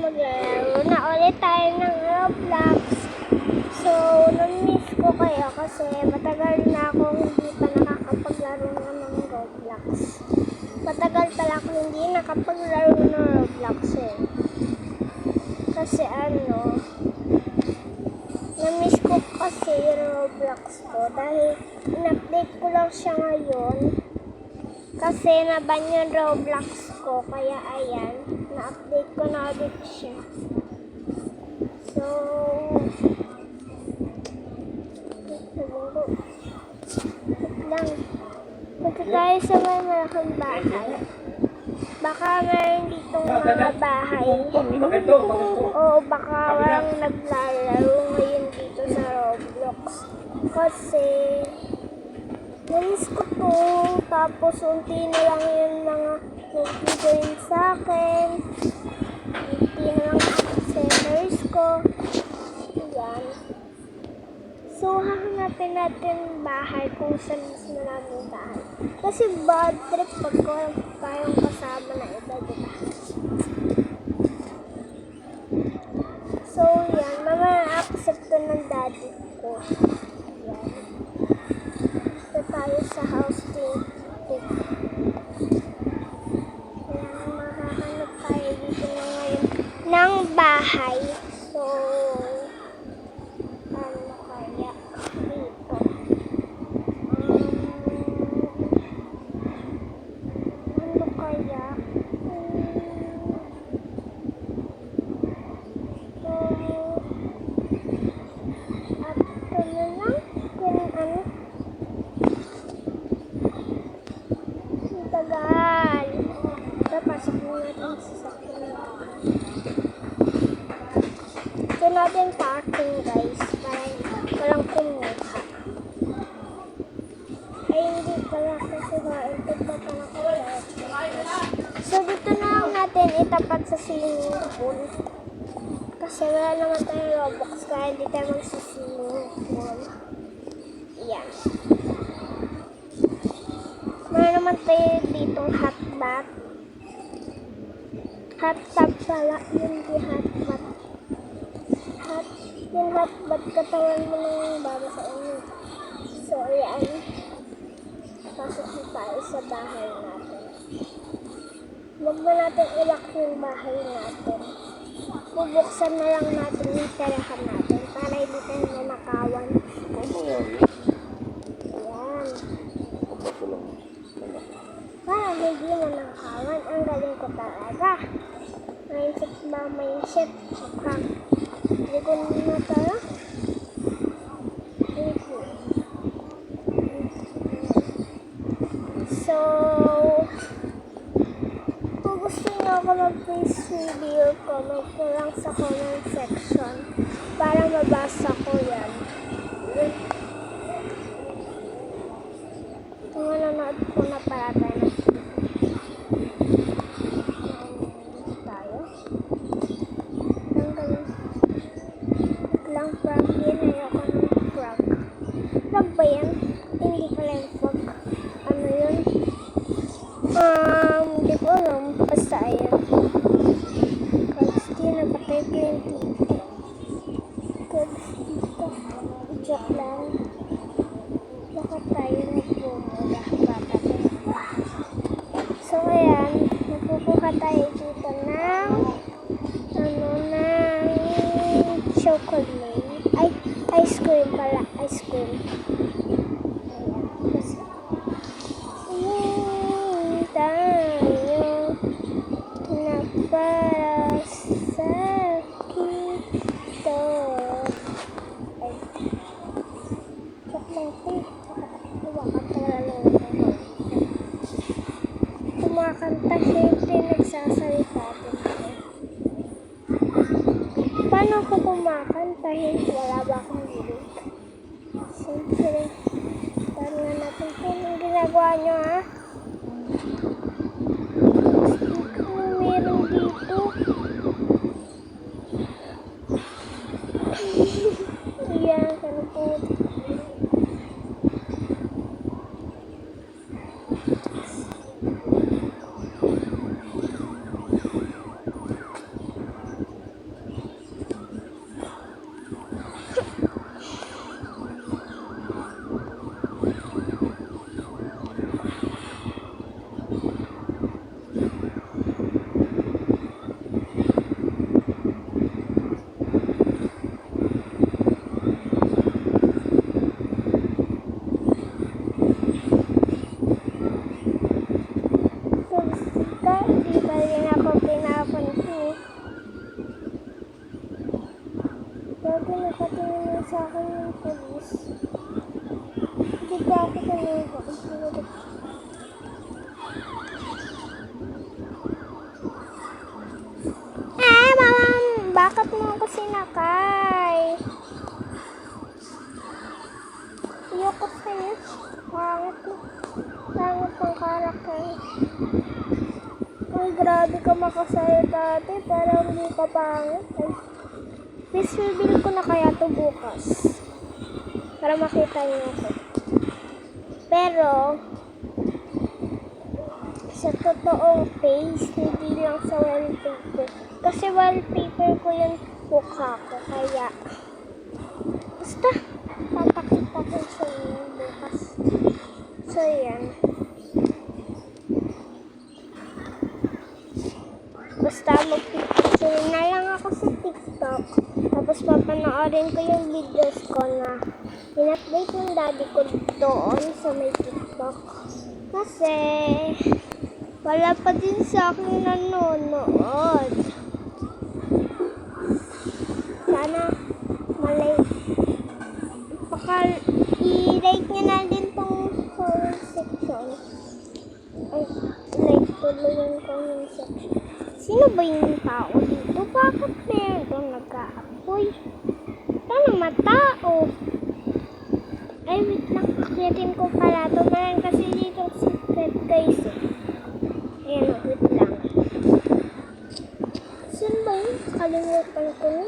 maglalaro na ulit tayo ng Roblox. So, namiss ko kayo kasi matagal na akong hindi pa nakakapaglaro na ng Roblox. Matagal pala ako hindi nakapaglaro ng Roblox eh. Kasi namiss ko kasi yung Roblox ko dahil in-update ko lang siya ngayon. Kasi naban yung Roblox ko, kaya ayan, na-update ko na ulit siya. So, wait lang. Punta tayo sa may malaking bahay. Baka meron ditong mga bahay. O baka walang naglalaro ngayon dito sa Roblox. Kasi, namiss ko to. Tapos, unti na lang yung mga nag-join sa akin. Unti na lang accessories ko. Ayan. So, hahanapin natin bahay kung saan mismo namin bahay. Kasi bad trip pag tayong kasama na iba, diba? So, yan. Mamaya accept to ng daddy ko. Yan. Ito tayo sa house team. Kaya mahahanap tayo dito na ngayon ng bahay. So, ano kaya dito? Ano kaya? So, at ito na lang. Kung ano? Tagal. Pasok mo natin sa sasakyan. Ito natin parking guys. Parang walang kumuha. Ay hindi pala kasi ito pa pala. So dito na lang natin itapat sa swimming pool. Kasi wala naman tayong Robux kaya hindi tayo magsiswimming pool. Yan. Meron naman tayo ditong hot bath. Hot tub pala, yun di hot bath. Yung hot bath katawan mo ng bago sa inyo. So, ayan. Pasok na tayo sa bahay natin. Huwag na natin ilak yung bahay natin. Bubuksan na lang natin yung tirahan natin para hindi tayo nanakawan. Ayan. Para hindi nanakawan. Ang galing ko talaga. Mindset ba? Mindset. Saka. Hindi ko na tayo. So, kung gusto nyo ako mag-face video, comment ko lang sa comment section para mabasa ko yan. Nanonood ko na para tayo. Lang frog yun. Ayoko ng frog. Frog ba yan? Hindi pala yung frog. Ano yun? Hindi ko alam. Basta ayun. Cards din. Napatay ko yung tito. Cards dito. Joke lang. Baka tayo nagpumula. Baka tayo. So ayan. Nagpupuha tayo dito ng chocolate. Ay, ice cream pala. Ice cream. Ayan. Tayo na para sa kito. Ay. Chocolate. Kumakanta hindi nagsasalita dito. Paano ko kumakantahin? Wala ba akong lyric? Siyempre, paano natin ito? Anong ginagawa nyo, ha? Ano meron dito? Ayan, ano po? sa akin yung pulis. Hindi ba ako kumuha? Mama, bakit mo ako sinakay? Ayoko sa'yo. Pangit mo. Pangit ang karakter. Ay, grabe ka makasalita ate, pero hindi ka pangit. Ay, please, bibili ko na kaya to bukas. Para makita niyo ako. Pero, sa totoong face, hindi lang sa wallpaper. Kasi wallpaper ko yung mukha ko, kaya basta, papakita ko sa inyo bukas. So, yan. Basta mag-picture na lang ako sa TikTok. Tapos papanoorin ko yung videos ko na in-update yung daddy ko doon sa may TikTok. Kasi wala pa din sa akin nanonood. Sana i-like nyo na din tong comment section. Ay, like tuloy yung comment section. Sino ba yung tao dito? Bakit meron nag-aapoy? Paano matao? Ay, wait lang. Akyatin ko pala ito. Meron kasi dito secret guys eh. Ayan, wait lang. Saan ba yun? Kalimutan ko na.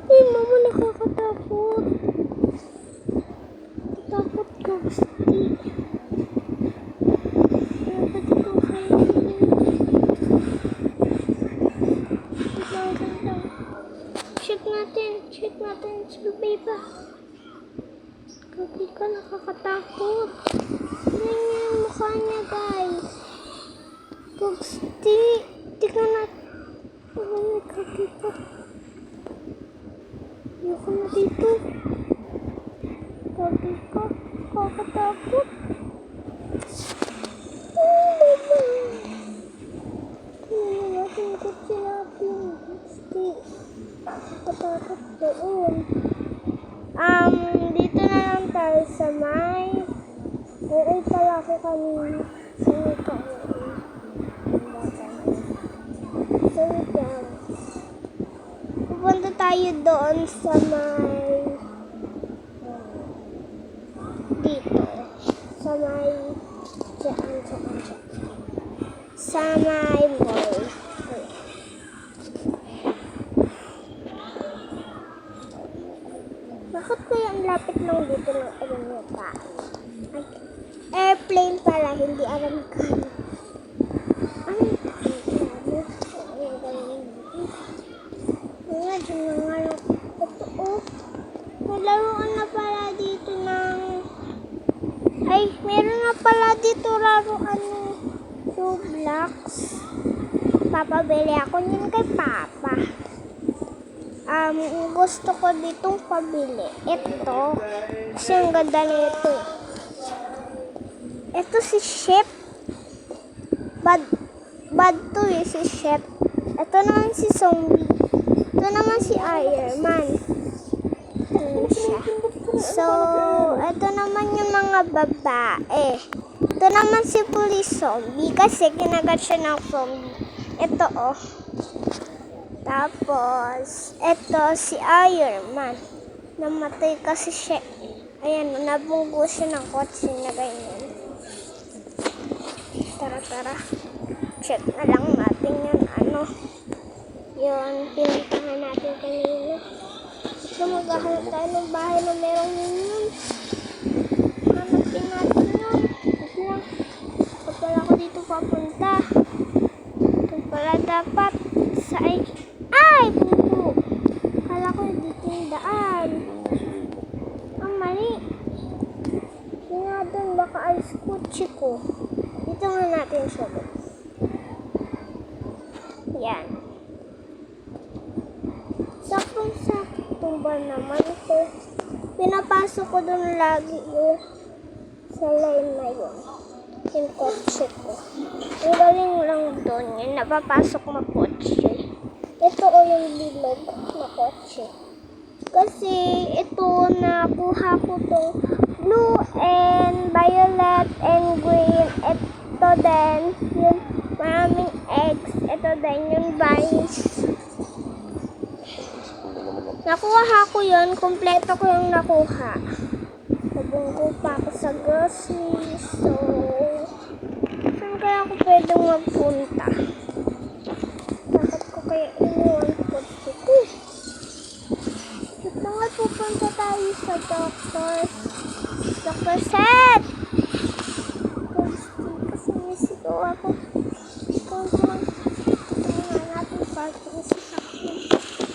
Ay, mama, nakakatakot. Takot ko. Check natin sa baba. Gabi ka, nakakatakot. Tingnan niyo yung mukha niya, guys. Gugsti. Tingnan natin. Ay, gabi ka. Ayoko na dito. Gabi ka. Nakakatakot. Tingnan natin yung kutsi natin. Gugsti. Patakot doon. Dito na lang tayo sa may pala ako kanina. Sa may kauwi. So, yan. Pupunta tayo doon sa may dito. Sa may sa may mall. Bakit kaya ang lapit lang dito ng aeroplane? Ay, airplane pala, hindi aeroplane. Ay, grabe. Kaya, dyan na nga lang. Totoo. May laruan na pala dito ng... Ay, meron na pala dito laruan ng Roblox. Papabili ako yun kay Papa. Gusto ko ditong pabili. Ito. Kasi ang ganda nito. Ito si Chef. Bad to eh, si Chef. Ito naman si Zombie. Ito naman si Iron Man. So, ito naman yung mga babae. Ito naman si Police Zombie kasi kinagat siya ng zombie. Ito oh. Tapos, ito si Iron Man. Namatay kasi siya. Ayan, nabunggo siya ng kotse na ganyan. Tara. Check na lang natin yung yun, pinuntahan natin kanina. Ito, maghahanap tayo ng bahay na merong minion. Hanapin natin yun. Ito lang. Ito pala ako dito papunta. Ito pala dapat sa ay, bubo. Kala ko dito yung daan. Ang mali. Nga doon, baka alis kutsi ko. Dito nga natin siya doon. Yan. Saktong-saktong ba naman ito? Pinapasok ko doon lagi yung sa line na yun. Yung kotse ko. Ang galing lang doon yun. Napapasok mo kotse. Ito o yung bilog na kotse. Kasi ito nakuha ko tong blue and violet and green. Ito din yung maraming eggs. Ito din yung vines. Nakuha ko yun. Kompleto ko yung nakuha. Nabunggo pa ako sa groceries. So, saan kaya ako pwedeng magpunta? Bakit ko kaya iniwan ko dito? Ito nga pupunta tayo sa doctor. Dr. Seth! Kasi misigaw ako. Ikaw lang. Tingnan natin parking sa sakyan.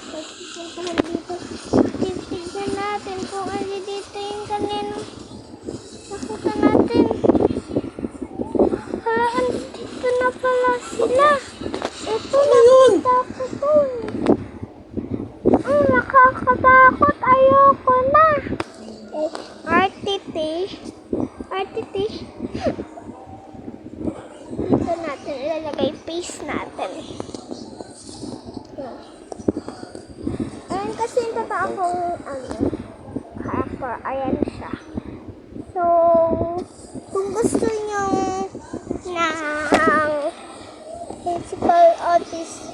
Pagpupuntahan dito. Tignan natin kung ano dito yung kanino. Nakita natin. Hala, andito na pala sila. Ito na yun. Takot. Nakakatakot. Ayoko na. RTT. Dito natin ilalagay paste natin. Ayan kasi yung totoo akong character. Ayan siya. So, kung gusto nyo ng principal autism